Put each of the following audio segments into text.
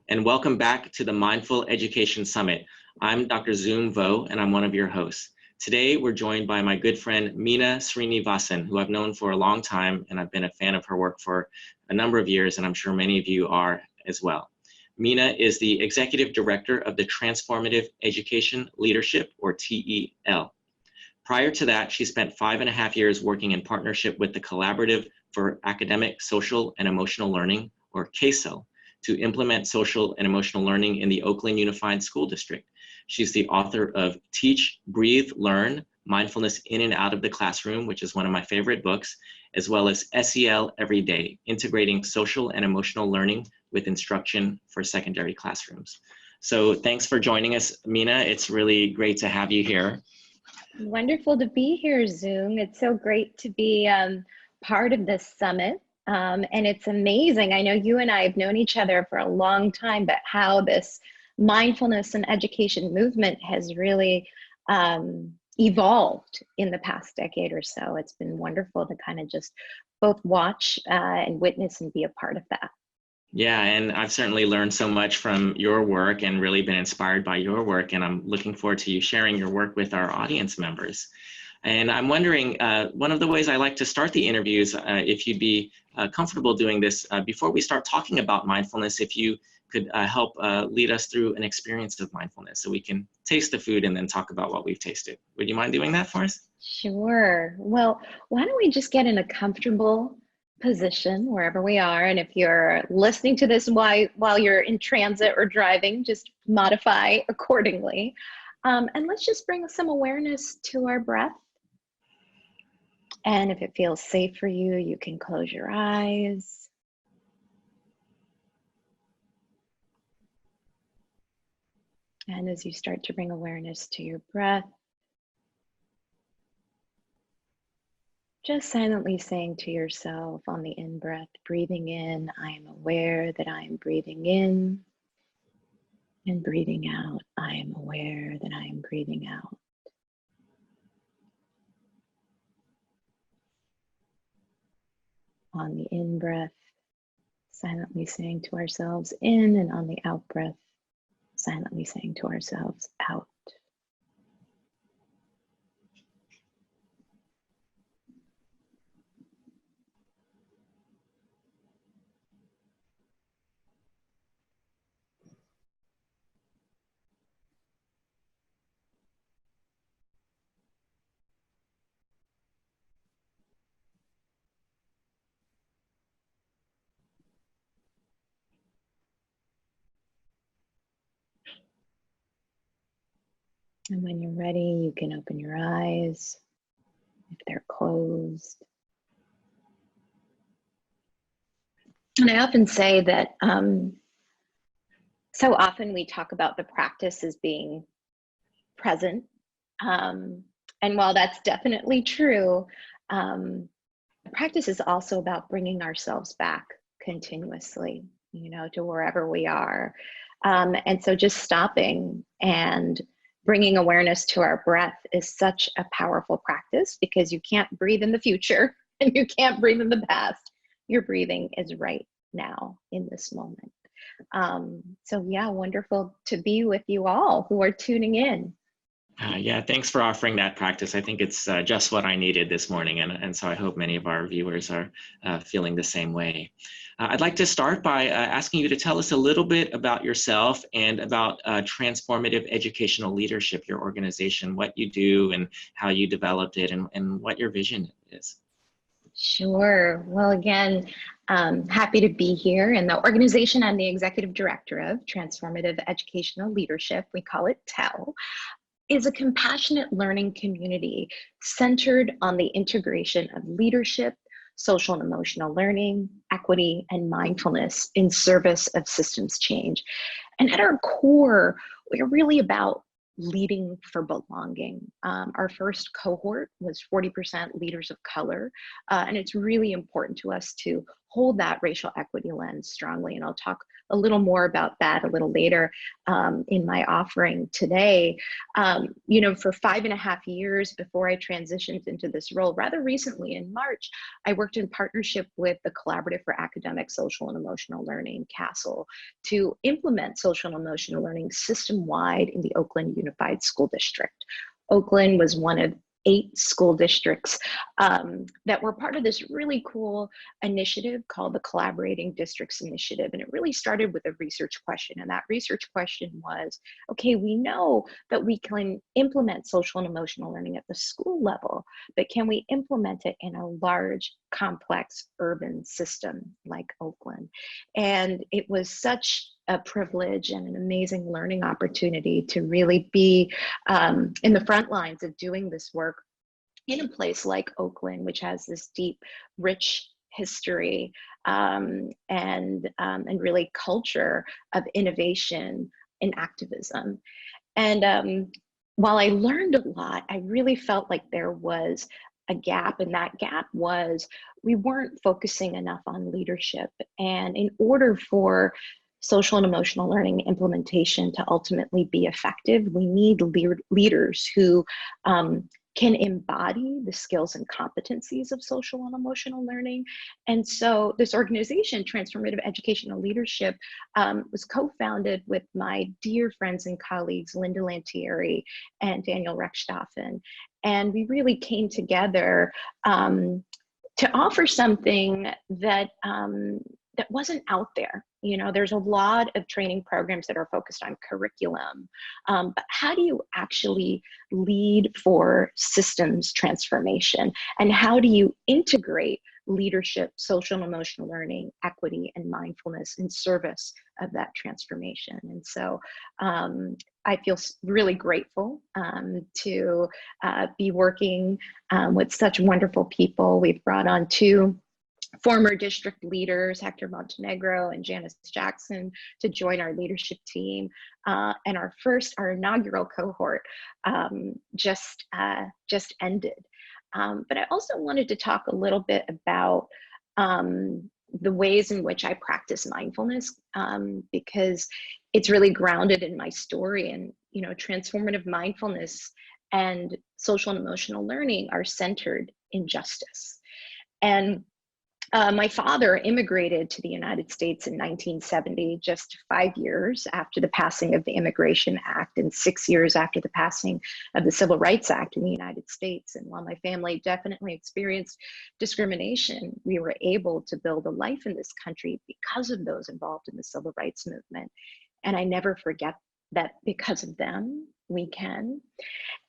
and welcome back to the Mindful Education Summit. I'm Dr. Zoom Vo, and I'm one of your hosts. Today, we're joined by my good friend, Meena Srinivasan, who I've known for a long time, and I've been a fan of her work for a number of years, and I'm sure many of you are as well. Meena is the Executive Director of the Transformative Education Leadership, or TEL. Prior to that, she spent 5.5 years working in partnership with the Collaborative for Academic, Social, and Emotional Learning, or CASEL, to implement social and emotional learning in the Oakland Unified School District. She's the author of Teach, Breathe, Learn, Mindfulness in and Out of the Classroom, which is one of my favorite books, as well as SEL Every Day, Integrating Social and Emotional Learning with Instruction for Secondary Classrooms. So thanks for joining us, Meena. It's really great to have you here. Wonderful to be here, Zoom. It's so great to be part of this summit. And it's amazing. I know you and I have known each other for a long time, but how this mindfulness and education movement has really evolved in the past decade or so. It's been wonderful to kind of just both watch and witness and be a part of that. Yeah, and I've certainly learned so much from your work and really been inspired by your work, and I'm looking forward to you sharing your work with our audience members. And I'm wondering, one of the ways I like to start the interviews, if you'd be comfortable doing this, before we start talking about mindfulness, if you could help lead us through an experience of mindfulness so we can taste the food and then talk about what we've tasted. Would you mind doing that for us? Sure. Well, why don't we just get in a comfortable position wherever we are, and if you're listening to this while you're in transit or driving, just modify accordingly. And let's just bring some awareness to our breath. And if it feels safe for you, you can close your eyes. And as you start to bring awareness to your breath, just silently saying to yourself on the in-breath, breathing in, I am aware that I am breathing in. And breathing out, I am aware that I am breathing out. On the in-breath, silently saying to ourselves in, and on the out-breath, silently saying to ourselves out. And when you're ready, you can open your eyes if they're closed. And I often say that so often we talk about the practice as being present. And while that's definitely true, the practice is also about bringing ourselves back continuously, to wherever we are. And so just stopping and bringing awareness to our breath is such a powerful practice, because you can't breathe in the future and you can't breathe in the past. Your breathing is right now in this moment. So yeah, wonderful to be with you all who are tuning in. Yeah, thanks for offering that practice. I think it's just what I needed this morning, and so I hope many of our viewers are feeling the same way. I'd like to start by asking you to tell us a little bit about yourself and about Transformative Educational Leadership, your organization, what you do and how you developed it, and what your vision is. Sure. Well, again, happy to be here. And the organization I'm the executive director of, Transformative Educational Leadership, we call it TEL, is a compassionate learning community centered on the integration of leadership, social and emotional learning, equity, and mindfulness in service of systems change. And at our core, we're really about leading for belonging. Our first cohort was 40% leaders of color, and it's really important to us to hold that racial equity lens strongly, and I'll talk a little more about that a little later in my offering today. For 5.5 years before I transitioned into this role, rather recently in March, I worked in partnership with the Collaborative for Academic, Social, and Emotional Learning, CASEL, to implement social and emotional learning system-wide in the Oakland Unified School District. Oakland was one of 8 school districts that were part of this really cool initiative called the Collaborating Districts Initiative. And it really started with a research question. And that research question was, okay, we know that we can implement social and emotional learning at the school level, but can we implement it in a large, complex urban system like Oakland? And it was such a privilege and an amazing learning opportunity to really be in the front lines of doing this work in a place like Oakland, which has this deep, rich history and really culture of innovation and activism. And while I learned a lot, I really felt like there was a gap, and that gap was we weren't focusing enough on leadership. And in order for social and emotional learning implementation to ultimately be effective, we need leaders who can embody the skills and competencies of social and emotional learning. And so this organization, Transformative Educational Leadership, was co-founded with my dear friends and colleagues, Linda Lantieri and Daniel Rechthoffen. And we really came together to offer something that that wasn't out there. There's a lot of training programs that are focused on curriculum, but how do you actually lead for systems transformation? And how do you integrate leadership, social and emotional learning, equity, and mindfulness in service of that transformation? And so I feel really grateful to be working with such wonderful people. We've brought on 2 former district leaders, Hector Montenegro and Janice Jackson, to join our leadership team. And our inaugural cohort just ended. But I also wanted to talk a little bit about the ways in which I practice mindfulness, because it's really grounded in my story. And transformative mindfulness and social and emotional learning are centered in justice. And my father immigrated to the United States in 1970, just 5 years after the passing of the Immigration Act and 6 years after the passing of the Civil Rights Act in the United States. And while my family definitely experienced discrimination, we were able to build a life in this country because of those involved in the Civil Rights Movement. And I never forget that because of them, we can.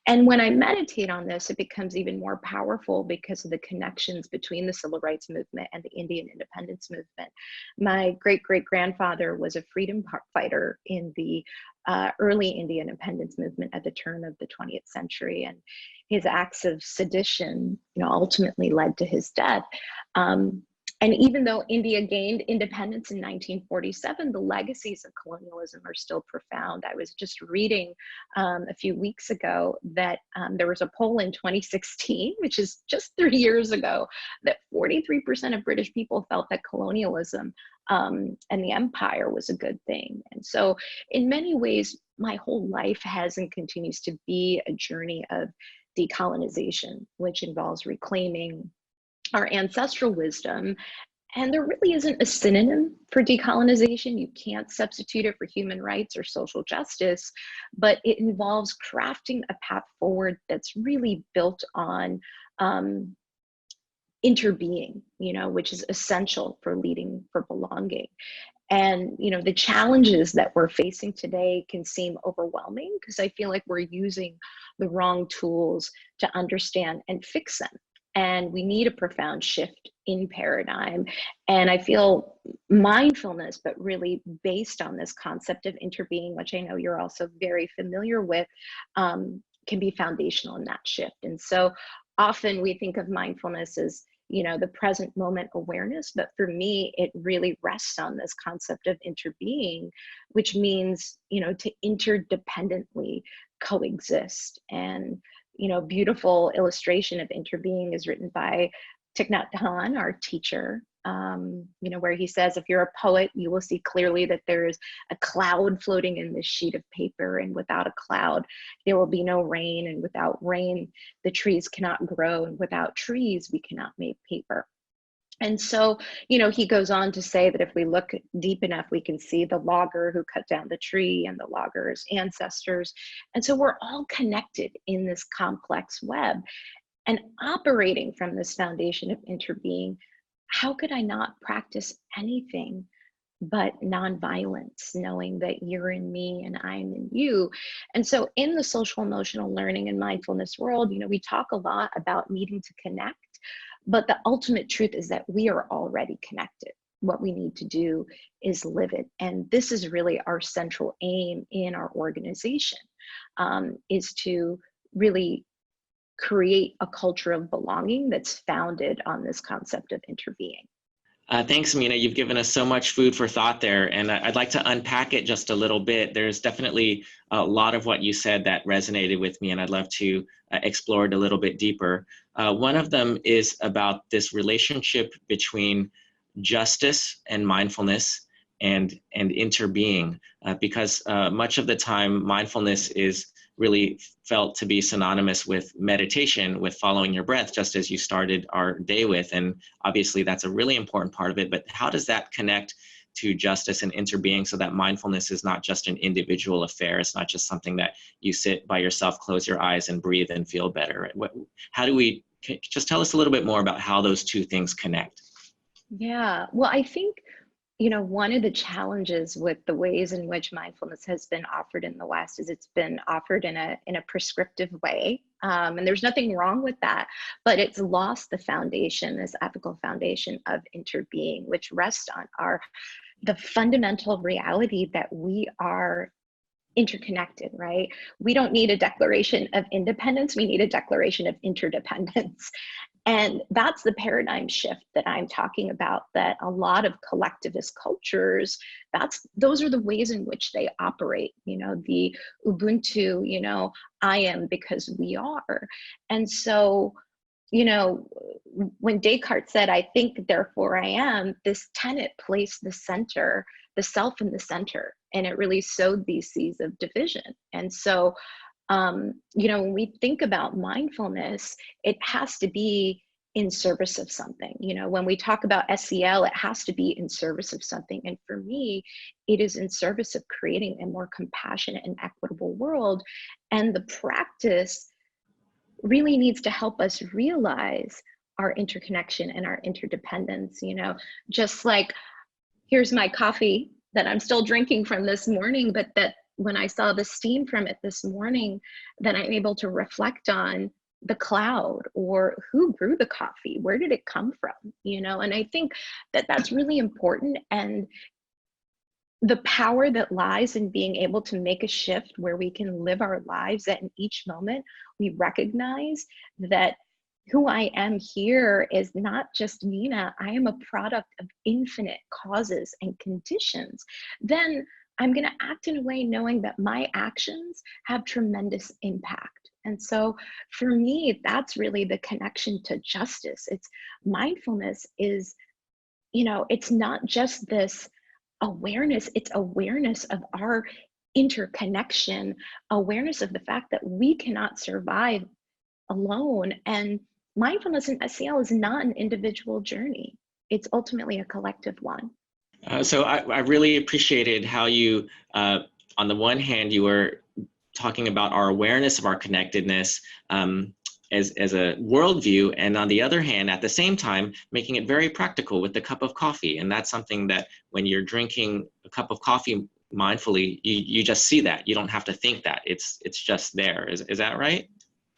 And when I meditate on this, it becomes even more powerful because of the connections between the Civil Rights Movement and the Indian Independence Movement. My great-great-grandfather was a freedom fighter in the early Indian Independence Movement at the turn of the 20th century. And his acts of sedition, ultimately led to his death. And even though India gained independence in 1947, the legacies of colonialism are still profound. I was just reading a few weeks ago that there was a poll in 2016, which is just 3 years ago, that 43% of British people felt that colonialism and the empire was a good thing. And so in many ways, my whole life has and continues to be a journey of decolonization, which involves reclaiming our ancestral wisdom. And there really isn't a synonym for decolonization. You can't substitute it for human rights or social justice, but it involves crafting a path forward that's really built on interbeing, which is essential for leading for belonging. And the challenges that we're facing today can seem overwhelming because I feel like we're using the wrong tools to understand and fix them. And we need a profound shift in paradigm. And I feel mindfulness, but really based on this concept of interbeing, which I know you're also very familiar with, can be foundational in that shift. And so often we think of mindfulness as, the present moment awareness, but for me, it really rests on this concept of interbeing, which means, to interdependently coexist. And beautiful illustration of interbeing is written by Thich Nhat Hanh, our teacher, where he says, if you're a poet, you will see clearly that there is a cloud floating in this sheet of paper, and without a cloud, there will be no rain, and without rain, the trees cannot grow, and without trees, we cannot make paper. And so, he goes on to say that if we look deep enough, we can see the logger who cut down the tree and the logger's ancestors. And so we're all connected in this complex web. And operating from this foundation of interbeing, how could I not practice anything but nonviolence, knowing that you're in me and I'm in you? And so in the social emotional learning and mindfulness world, we talk a lot about needing to connect, but the ultimate truth is that we are already connected. What we need to do is live it. And this is really our central aim in our organization, is to really create a culture of belonging that's founded on this concept of interbeing. Thanks, Meena. You've given us so much food for thought there, and I'd like to unpack it just a little bit. There's definitely a lot of what you said that resonated with me, and I'd love to explore it a little bit deeper. One of them is about this relationship between justice and mindfulness and interbeing, because much of the time mindfulness is really felt to be synonymous with meditation, with following your breath, just as you started our day with. And obviously that's a really important part of it, but how does that connect to justice and interbeing, so that mindfulness is not just an individual affair? It's not just something that you sit by yourself, close your eyes and breathe and feel better. How do we, just tell us a little bit more about how those two things connect? Yeah, well, I think one of the challenges with the ways in which mindfulness has been offered in the West is it's been offered in a prescriptive way. And there's nothing wrong with that, but it's lost the foundation, this ethical foundation of interbeing, which rests on the fundamental reality that we are interconnected, right? We don't need a declaration of independence, we need a declaration of interdependence. And that's the paradigm shift that I'm talking about, that a lot of collectivist cultures, those are the ways in which they operate, the Ubuntu, I am because we are. And so, when Descartes said, I think, therefore I am, this tenet placed the self in the center, and it really sowed these seeds of division. And so, when we think about mindfulness, it has to be in service of something. When we talk about SEL, it has to be in service of something. And for me, it is in service of creating a more compassionate and equitable world. And the practice really needs to help us realize our interconnection and our interdependence. Just like, here's my coffee that I'm still drinking from this morning, but that when I saw the steam from it this morning, then I'm able to reflect on the cloud, or who grew the coffee, where did it come from, and I think that that's really important. And the power that lies in being able to make a shift where we can live our lives, that in each moment we recognize that who I am here is not just Meena, I am a product of infinite causes and conditions, then I'm going to act in a way knowing that my actions have tremendous impact. And so for me, that's really the connection to justice. It's mindfulness is, it's not just this awareness, it's awareness of our interconnection, awareness of the fact that we cannot survive alone. And mindfulness in SEL is not an individual journey. It's ultimately a collective one. So I really appreciated how you, on the one hand, you were talking about our awareness of our connectedness as a worldview, and on the other hand, at the same time, making it very practical with the cup of coffee. And that's something that when you're drinking a cup of coffee mindfully, you just see that. You don't have to think that. It's just there. Is that right?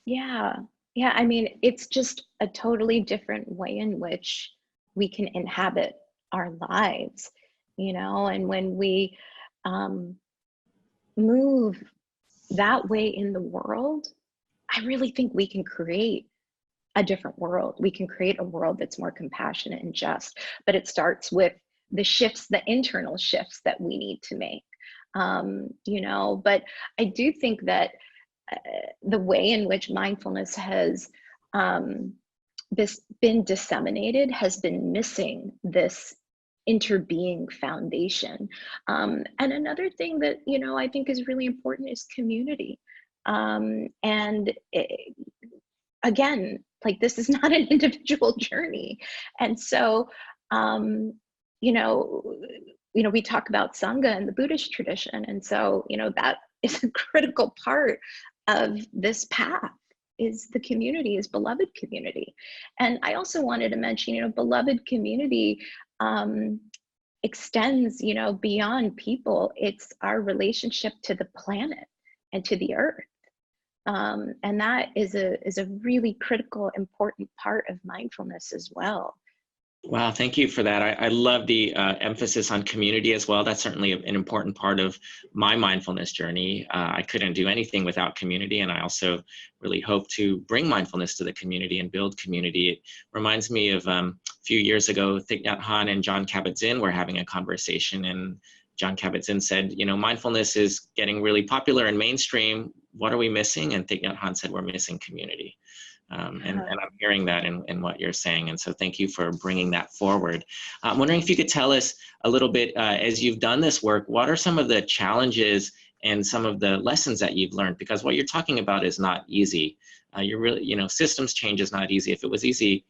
Yeah. Yeah. I mean, it's just a totally different way in which we can inhabit our lives, and when we move that way in the world, I really think we can create a different world. We can create a world that's more compassionate and just, but it starts with the shifts, the internal shifts that we need to make. But I do think that the way in which mindfulness has this been disseminated has been missing this interbeing foundation. And another thing that, you know, I think is really important is community. And again, like, this is not an individual journey. And so, um, you know, we talk about Sangha in the Buddhist tradition. And so, you know, that is a critical part of this path, is the community, is beloved community. And I also wanted to mention, you know, beloved community extends, you know, beyond people. It's our relationship to the planet and to the earth. And that is a really critical, important part of mindfulness as well. Wow, thank you for that. I love the emphasis on community as well. That's certainly an important part of my mindfulness journey. I couldn't do anything without community, and I also really hope to bring mindfulness to the community and build community. It reminds me of a few years ago, Thich Nhat Hanh and Jon Kabat-Zinn were having a conversation, and Jon Kabat-Zinn said, you know, mindfulness is getting really popular and mainstream. What are we missing? And Thich Nhat Hanh said, we're missing community. And I'm hearing that in what you're saying. And so thank you for bringing that forward. I'm wondering if you could tell us a little bit, as you've done this work, what are some of the challenges and some of the lessons that you've learned? Because what you're talking about is not easy. You're really, you know, systems change is not easy. If it was easy,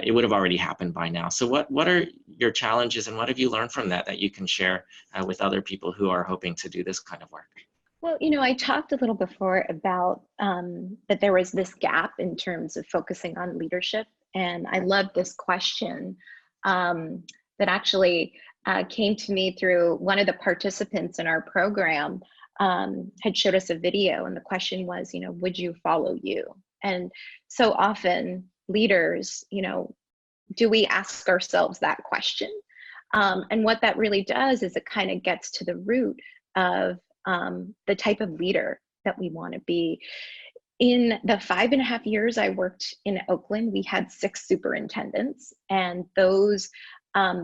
it would have already happened by now. So what are your challenges, and what have you learned from that you can share with other people who are hoping to do this kind of work? Well, you know, I talked a little before about that there was this gap in terms of focusing on leadership. And I love this question that actually came to me through one of the participants in our program had showed us a video. And the question was, you know, would you follow you? And so often leaders, you know, do we ask ourselves that question? And what that really does is it kind of gets to the root of the type of leader that we want to be. In the 5.5 years I worked in Oakland, we had 6 superintendents, and those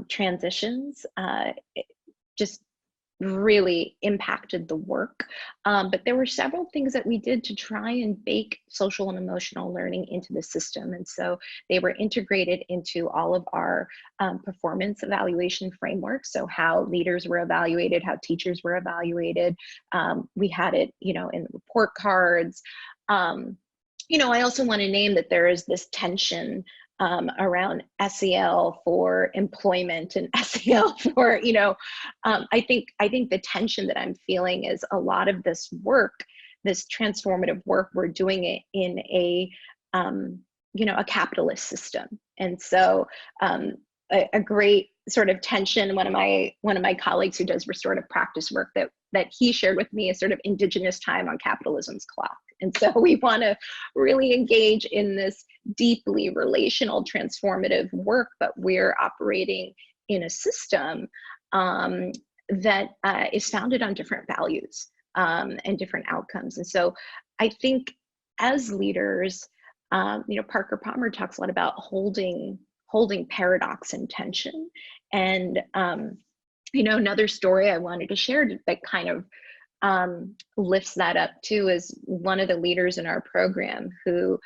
transitions just really impacted the work. But there were several things that we did to try and bake social and emotional learning into the system. And so they were integrated into all of our performance evaluation frameworks. So how leaders were evaluated, how teachers were evaluated. We had it, you know, in report cards. You know, I also want to name that there is this tension around SEL for employment and SEL for, you know, I think the tension that I'm feeling is a lot of this work, this transformative work, we're doing it in a, you know, a capitalist system. And so a great sort of tension, one of my colleagues who does restorative practice work that he shared with me is sort of indigenous time on capitalism's clock. And so we want to really engage in this deeply relational, transformative work, but we're operating in a system that is founded on different values and different outcomes. And so I think as leaders, you know, Parker Palmer talks a lot about holding paradox and tension. And, you know, another story I wanted to share that kind of lifts that up too is one of the leaders in our program who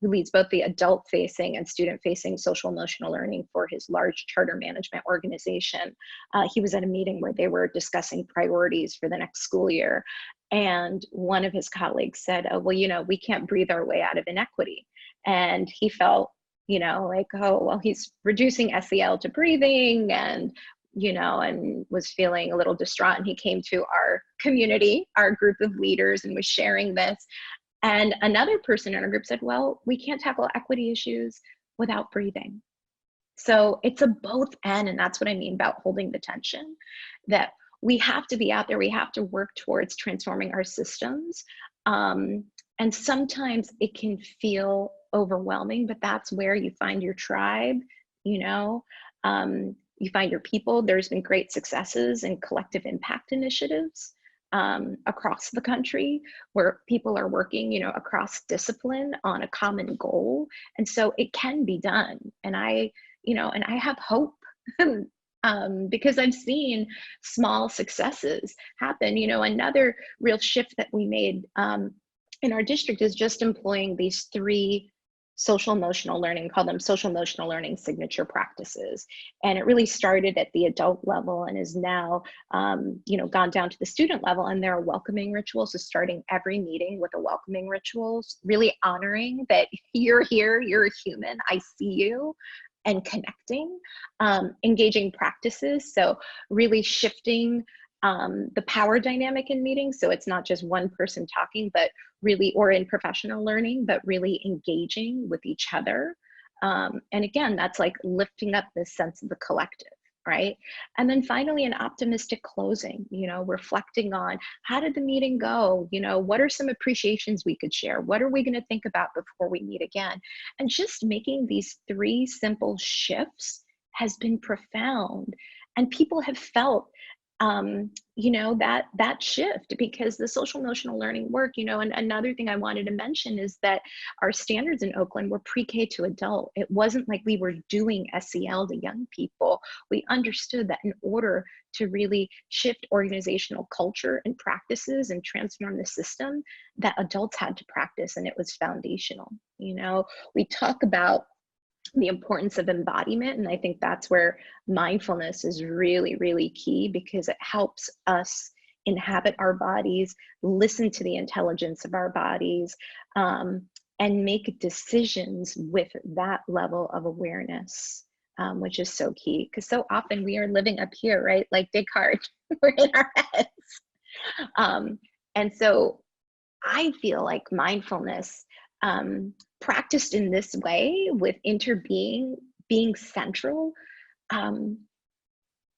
leads both the adult facing and student facing social emotional learning for his large charter management organization. He was at a meeting where they were discussing priorities for the next school year. And one of his colleagues said, oh, well, you know, we can't breathe our way out of inequity. And he felt, you know, like, oh, well, he's reducing SEL to breathing, and you know, and was feeling a little distraught. And he came to our community, our group of leaders, and was sharing this. And another person in our group said, well, we can't tackle equity issues without breathing. So it's a both and that's what I mean about holding the tension, that we have to be out there, we have to work towards transforming our systems. And sometimes it can feel overwhelming, but that's where you find your tribe, you know, you find your people. There's been great successes in collective impact initiatives across the country where people are working, you know, across discipline on a common goal. And so it can be done. And I have hope because I've seen small successes happen. You know, another real shift that we made in our district is just employing these 3 social emotional learning, call them social emotional learning signature practices. And it really started at the adult level and is now, gone down to the student level. And there are welcoming rituals. So starting every meeting with a welcoming rituals, really honoring that you're here, you're a human, I see you, and connecting, engaging practices. So really shifting the power dynamic in meetings. So it's not just one person talking, but really, or in professional learning, but really engaging with each other. And again, that's like lifting up this sense of the collective, right? And then finally, an optimistic closing, reflecting on how did the meeting go? What are some appreciations we could share? What are we going to think about before we meet again? And just making these 3 simple shifts has been profound. And people have felt that shift, because the social emotional learning work, and another thing I wanted to mention is that our standards in Oakland were pre-K to adult. It wasn't like we were doing SEL to young people. We understood that in order to really shift organizational culture and practices and transform the system, that adults had to practice, and it was foundational. We talk about the importance of embodiment. And I think that's where mindfulness is really, really key, because it helps us inhabit our bodies, listen to the intelligence of our bodies, and make decisions with that level of awareness, which is so key. Because so often we are living up here, right? Like Descartes, we're in our heads. And so I feel like mindfulness, practiced in this way, with interbeing being central,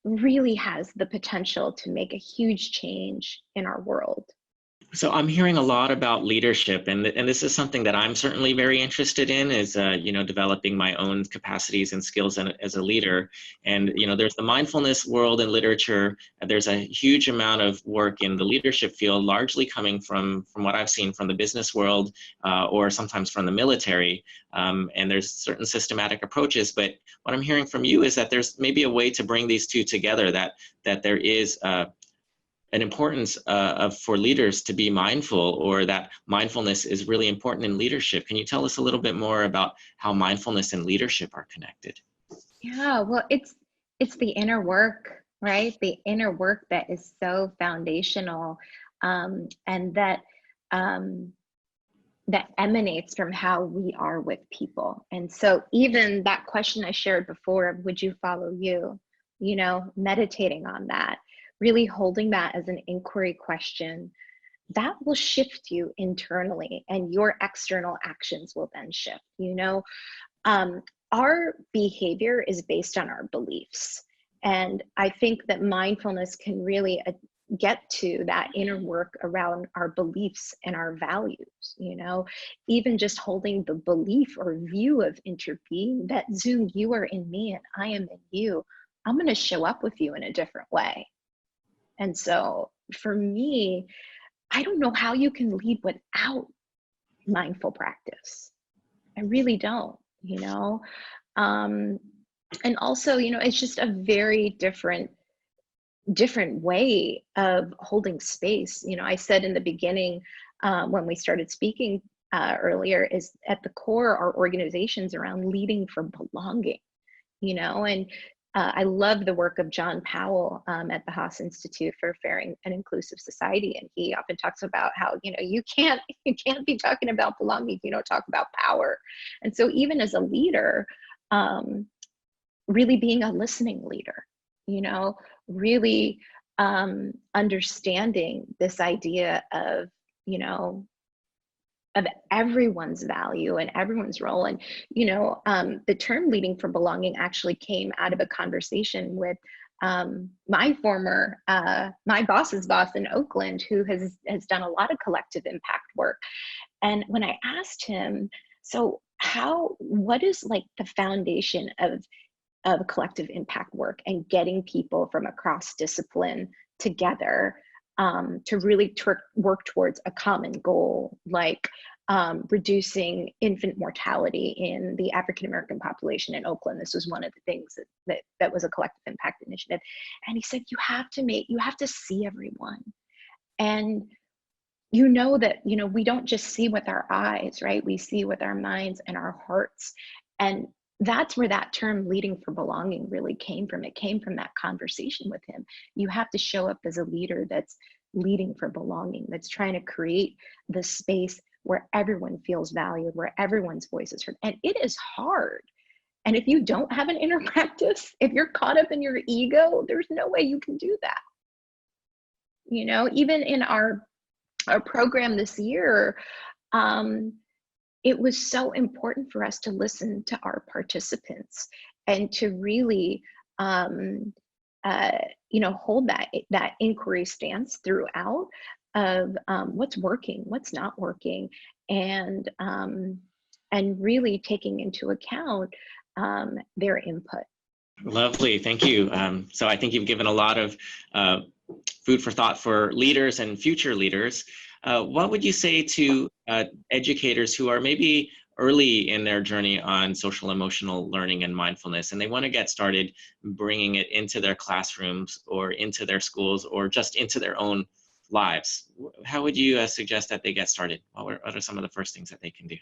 really has the potential to make a huge change in our world. So I'm hearing a lot about leadership, and this is something that I'm certainly very interested in, is developing my own capacities and skills as a leader. And there's the mindfulness world in literature. There's a huge amount of work in the leadership field, largely coming from what I've seen from the business world, or sometimes from the military. And there's certain systematic approaches. But what I'm hearing from you is that there's maybe a way to bring these two together. That there is an importance for leaders to be mindful, or that mindfulness is really important in leadership. Can you tell us a little bit more about how mindfulness and leadership are connected? Yeah, well, it's the inner work, right? The inner work that is so foundational, and that emanates from how we are with people. And so even that question I shared before of would you follow you, meditating on that, really holding that as an inquiry question, that will shift you internally, and your external actions will then shift. Our behavior is based on our beliefs. And I think that mindfulness can really get to that inner work around our beliefs and our values. Even just holding the belief or view of interbeing, that Zoom, you are in me and I am in you. I'm going to show up with you in a different way. And so for me, I don't know how you can lead without mindful practice. I really don't, and also, it's just a very different way of holding space. I said in the beginning, when we started speaking earlier, is at the core, our organizations around leading for belonging, and I love the work of John Powell at the Haas Institute for Fair and Inclusive Society, and he often talks about how you can't be talking about belonging if you don't talk about power. And so even as a leader, really being a listening leader, really understanding this idea of of everyone's value and everyone's role. And, the term leading for belonging actually came out of a conversation with my boss's boss in Oakland, who has done a lot of collective impact work. And when I asked him, so what is like the foundation of collective impact work and getting people from across discipline together, to really work towards a common goal, like reducing infant mortality in the African-American population in Oakland. This was one of the things that was a collective impact initiative. And he said, you have to see everyone. And you know that, we don't just see with our eyes, right? We see with our minds and our hearts. And that's where that term leading for belonging really came from. It came from that conversation with him. You have to show up as a leader that's leading for belonging, that's trying to create the space where everyone feels valued, where everyone's voice is heard. And it is hard. And if you don't have an inner practice, if you're caught up in your ego, there's no way you can do that. Even in our program this year, it was so important for us to listen to our participants and to really, hold that inquiry stance throughout of what's working, what's not working, and really taking into account their input. Lovely, thank you. So I think you've given a lot of food for thought for leaders and future leaders. What would you say to educators who are maybe early in their journey on social emotional learning and mindfulness, and they want to get started bringing it into their classrooms or into their schools or just into their own lives? How would you suggest that they get started? What are some of the first things that they can do?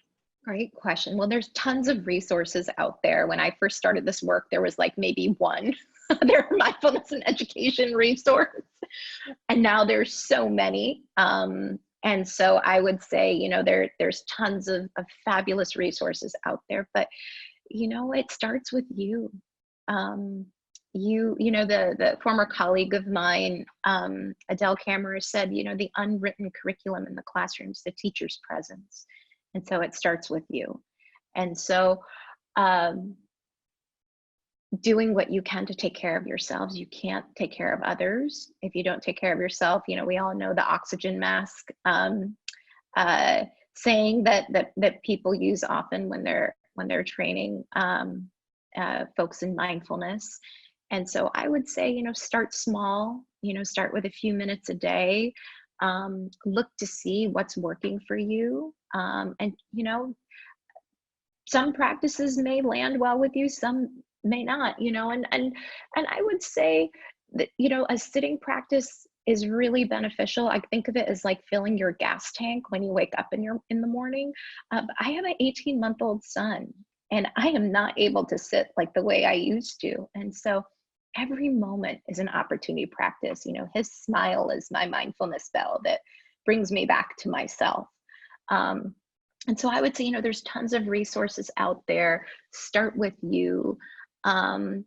Great question. Well, there's tons of resources out there. When I first started this work, there was like maybe one their mindfulness and education resource. And now there's so many. And so I would say, there's tons of fabulous resources out there, but it starts with you. The former colleague of mine, Adele Kammerer, said, the unwritten curriculum in the classroom is the teacher's presence. And so it starts with you. And so doing what you can to take care of yourselves. You can't take care of others if you don't take care of yourself. We all know the oxygen mask saying that people use often when they're training folks in mindfulness. And so I would say, start small. Start with a few minutes a day. Look to see what's working for you. And some practices may land well with you, some may not, and I would say that, a sitting practice is really beneficial. I think of it as like filling your gas tank when you wake up in the morning. I have an 18-month-old son, and I am not able to sit like the way I used to. And so every moment is an opportunity to practice. His smile is my mindfulness bell that brings me back to myself. And so I would say, there's tons of resources out there. Start with you. And,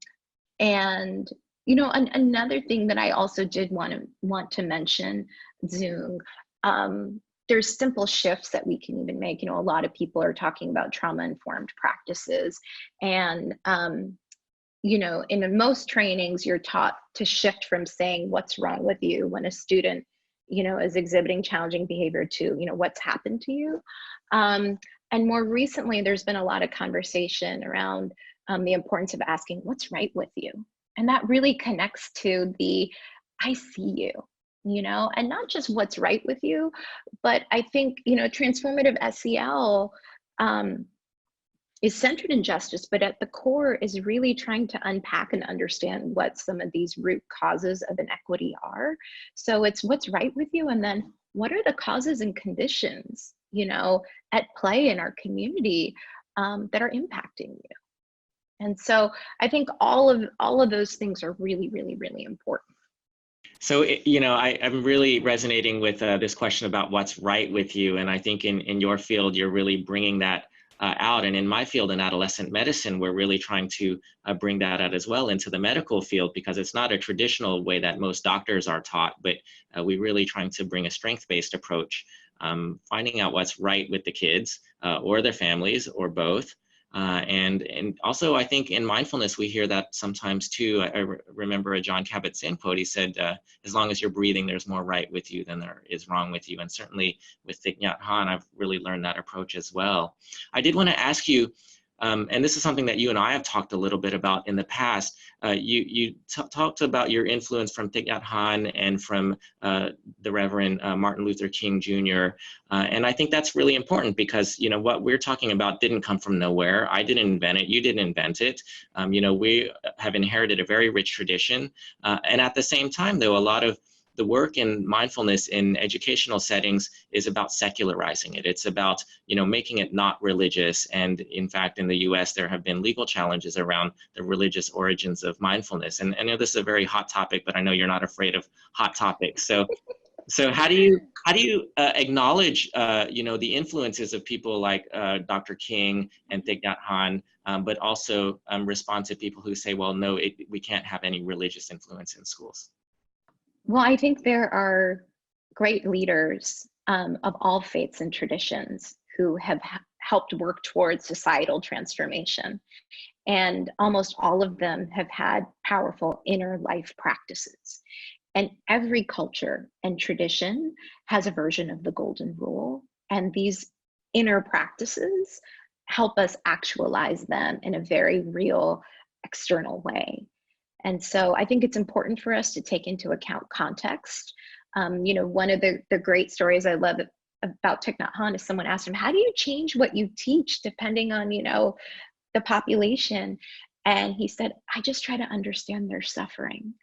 another thing that I also did want to mention, Zoom, there's simple shifts that we can even make. A lot of people are talking about trauma-informed practices. And, in most trainings, you're taught to shift from saying what's wrong with you when a student, is exhibiting challenging behavior to, what's happened to you. And more recently, there's been a lot of conversation around the importance of asking what's right with you. And that really connects to the, I see you, and not just what's right with you, but I think, transformative SEL is centered in justice, but at the core is really trying to unpack and understand what some of these root causes of inequity are. So it's what's right with you, and then what are the causes and conditions, at play in our community that are impacting you. And so I think all of those things are really, really, really important. So, I'm really resonating with this question about what's right with you. And I think in your field, you're really bringing that out. And in my field, in adolescent medicine, we're really trying to bring that out as well into the medical field, because it's not a traditional way that most doctors are taught, but we're really trying to bring a strength-based approach, finding out what's right with the kids or their families or both. And also, I think in mindfulness, we hear that sometimes too. I remember a John Kabat-Zinn quote. He said, as long as you're breathing, there's more right with you than there is wrong with you. And certainly with Thich Nhat Hanh, I've really learned that approach as well. I did want to ask you, and this is something that you and I have talked a little bit about in the past. You talked about your influence from Thich Nhat Hanh and from the Reverend Martin Luther King Jr. And I think that's really important, because what we're talking about didn't come from nowhere. I didn't invent it. You didn't invent it. We have inherited a very rich tradition. And at the same time, though, a lot of the work in mindfulness in educational settings is about secularizing it. It's about, making it not religious. And in fact, in the US, there have been legal challenges around the religious origins of mindfulness. And I know this is a very hot topic, but I know you're not afraid of hot topics. So how do you acknowledge the influences of people like Dr. King and Thich Nhat Hanh, but also respond to people who say, well, no, we can't have any religious influence in schools? Well, I think there are great leaders of all faiths and traditions who have helped work towards societal transformation. And almost all of them have had powerful inner life practices. And every culture and tradition has a version of the golden rule. And these inner practices help us actualize them in a very real external way. And so I think it's important for us to take into account context. One of the great stories I love about Thich Nhat Hanh is someone asked him, how do you change what you teach depending on, the population? And he said, I just try to understand their suffering.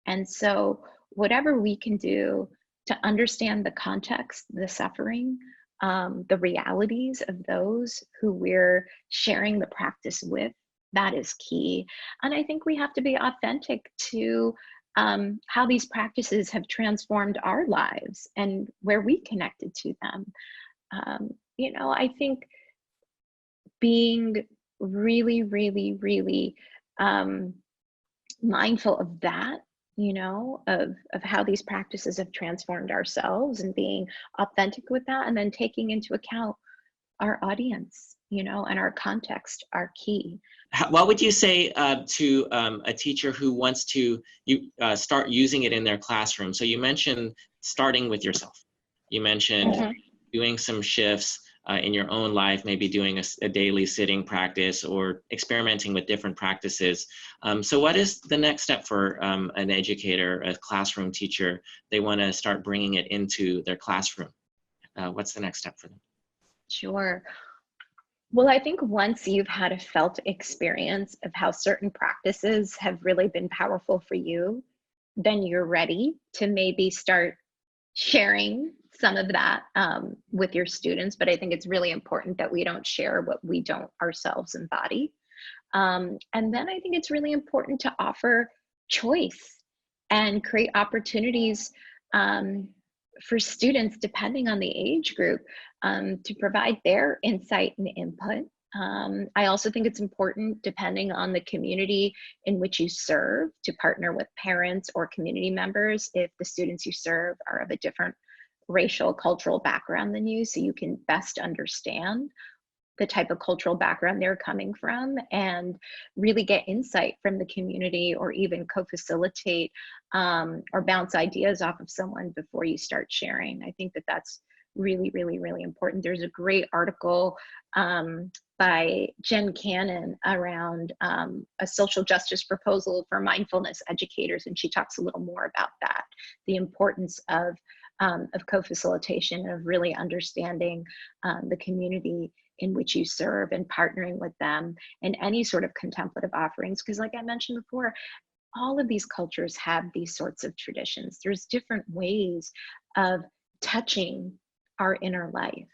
And so whatever we can do to understand the context, the suffering, the realities of those who we're sharing the practice with, that is key. And I think we have to be authentic to how these practices have transformed our lives and where we connected to them. I think being really, really, really mindful of that, of how these practices have transformed ourselves and being authentic with that, and then taking into account our audience, and our context are key. What would you say to a teacher who wants to start using it in their classroom? So you mentioned starting with yourself. You mentioned doing some shifts in your own life, maybe doing a daily sitting practice or experimenting with different practices. So what is the next step for an educator, a classroom teacher? They want to start bringing it into their classroom. What's the next step for them? Sure. Well, I think once you've had a felt experience of how certain practices have really been powerful for you, then you're ready to maybe start sharing some of that with your students. But I think it's really important that we don't share what we don't ourselves embody. And then I think it's really important to offer choice and create opportunities for students, depending on the age group, to provide their insight and input. I also think it's important, depending on the community in which you serve, to partner with parents or community members if the students you serve are of a different racial, cultural background than you, so you can best understand the type of cultural background they're coming from and really get insight from the community, or even co-facilitate or bounce ideas off of someone before you start sharing. I think that that's really, really, really important. There's a great article by Jen Cannon around a social justice proposal for mindfulness educators, and she talks a little more about that, the importance of co-facilitation, of really understanding the community in which you serve and partnering with them in any sort of contemplative offerings. Because like I mentioned before, all of these cultures have these sorts of traditions. There's different ways of touching our inner life.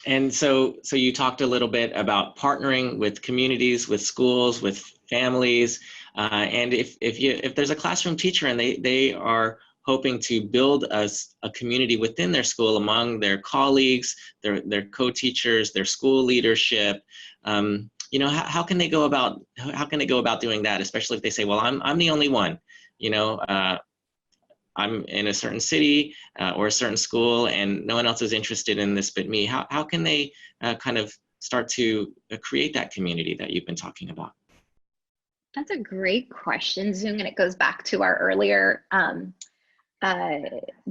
And so you talked a little bit about partnering with communities, with schools, with families. And if there's a classroom teacher and they are hoping to build a community within their school among their colleagues, their co-teachers, their school leadership, how can they go about doing that? Especially if they say, well, I'm the only one, I'm in a certain city or a certain school, and no one else is interested in this but me. How can they kind of start to create that community that you've been talking about? That's a great question, Zoom, and it goes back to our earlier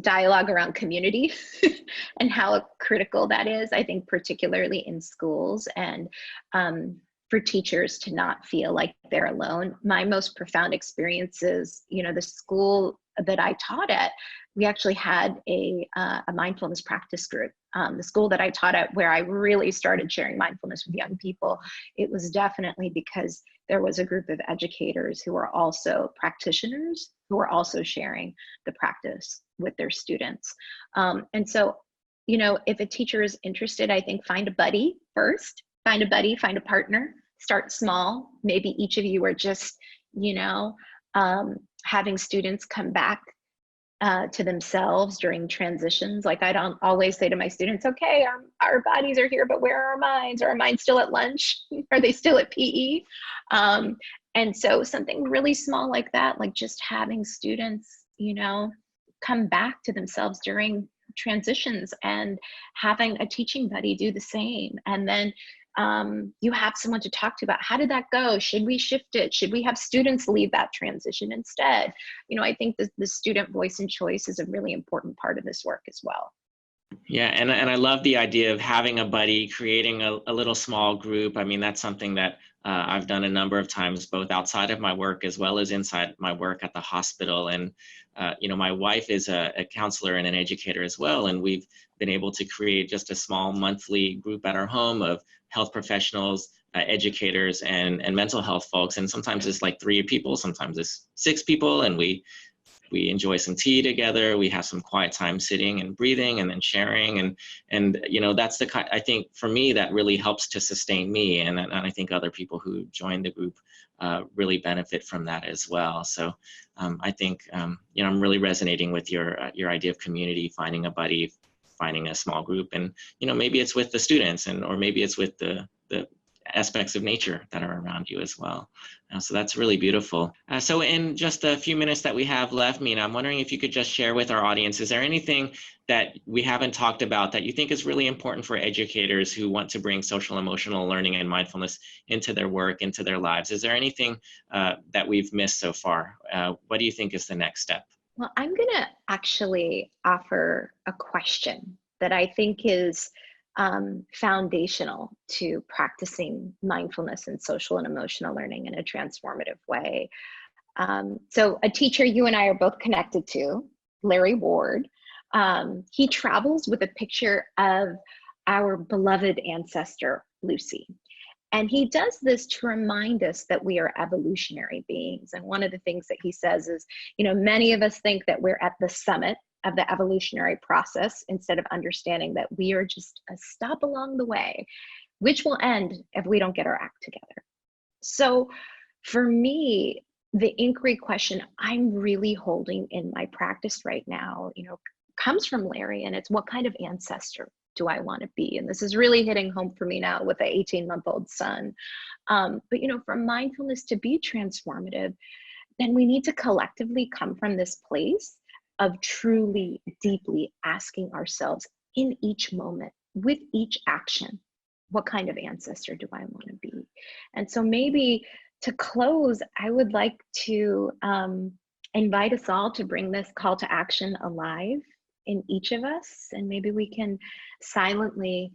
dialogue around community and how critical that is, I think, particularly in schools, and for teachers to not feel like they're alone. My most profound experiences, the school that I taught at, we actually had a mindfulness practice group. The school that I taught at, where I really started sharing mindfulness with young people, it was definitely because there was a group of educators who are also practitioners who are also sharing the practice with their students. And so, you know, if a teacher is interested, I think find a buddy first, find a buddy, find a partner, start small. Maybe each of you are just, you know, having students come back to themselves during transitions. Like, I don't always say to my students, okay, our bodies are here, but where are our minds? Are our minds still at lunch? Are they still at PE? And so something really small like that, like just having students, you know, come back to themselves during transitions, and having a teaching buddy do the same. And then you have someone to talk to about, how did that go? Should we shift it? Should we have students lead that transition instead? You know, I think the student voice and choice is a really important part of this work as well. Yeah, and I love the idea of having a buddy, creating a little small group. I mean, that's something that I've done a number of times, both outside of my work as well as inside my work at the hospital. And you know, my wife is a counselor and an educator as well, and we've been able to create just a small monthly group at our home of health professionals, educators, and mental health folks. And sometimes it's like 3 people, sometimes it's 6 people, and we enjoy some tea together. We have some quiet time sitting and breathing and then sharing. And you know, that's the kind, I think for me, that really helps to sustain me. And I think other people who join the group really benefit from that as well. So I think, you know, I'm really resonating with your idea of community, finding a buddy, finding a small group. And, you know, maybe it's with the students, or maybe it's with the aspects of nature that are around you as well. So that's really beautiful. So in just a few minutes that we have left, Meena, I'm wondering if you could just share with our audience, is there anything that we haven't talked about that you think is really important for educators who want to bring social emotional learning and mindfulness into their work, into their lives? Is there anything that we've missed so far? What do you think is the next step? Well, I'm going to actually offer a question that I think is foundational to practicing mindfulness and social and emotional learning in a transformative way. So a teacher you and I are both connected to, Larry Ward, he travels with a picture of our beloved ancestor, Lucy. And he does this to remind us that we are evolutionary beings. And one of the things that he says is, you know, many of us think that we're at the summit of the evolutionary process, instead of understanding that we are just a stop along the way, which will end if we don't get our act together. So for me, the inquiry question I'm really holding in my practice right now, you know, comes from Larry, and it's, what kind of ancestor do I want to be? And this is really hitting home for me now with an 18-month-old son. But, you know, for mindfulness to be transformative, then we need to collectively come from this place of truly, deeply asking ourselves in each moment, with each action, what kind of ancestor do I want to be? And so maybe to close, I would like to invite us all to bring this call to action alive in each of us. And maybe we can silently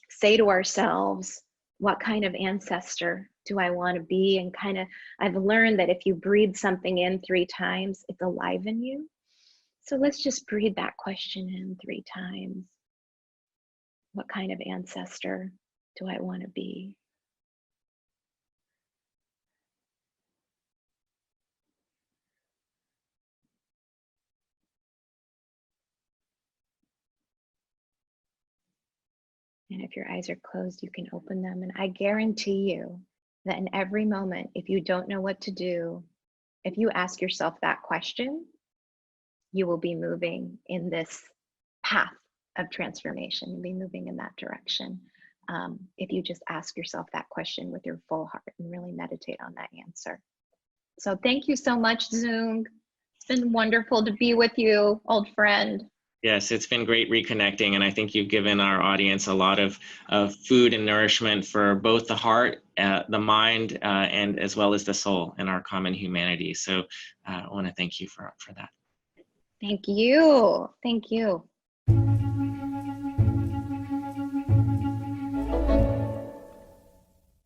say to ourselves, what kind of ancestor do I want to be? And kind of, I've learned that if you breathe something in 3 times, it's alive in you. So let's just breathe that question in 3 times. What kind of ancestor do I want to be? And if your eyes are closed, you can open them. And I guarantee you that in every moment, if you don't know what to do, if you ask yourself that question, you will be moving in this path of transformation. You'll be moving in that direction. If you just ask yourself that question with your full heart and really meditate on that answer. So thank you so much, Zoom. It's been wonderful to be with you, old friend. Yes, it's been great reconnecting, and I think you've given our audience a lot of food and nourishment for both the heart, the mind, and as well as the soul and our common humanity. So I want to thank you for that. Thank you. Thank you.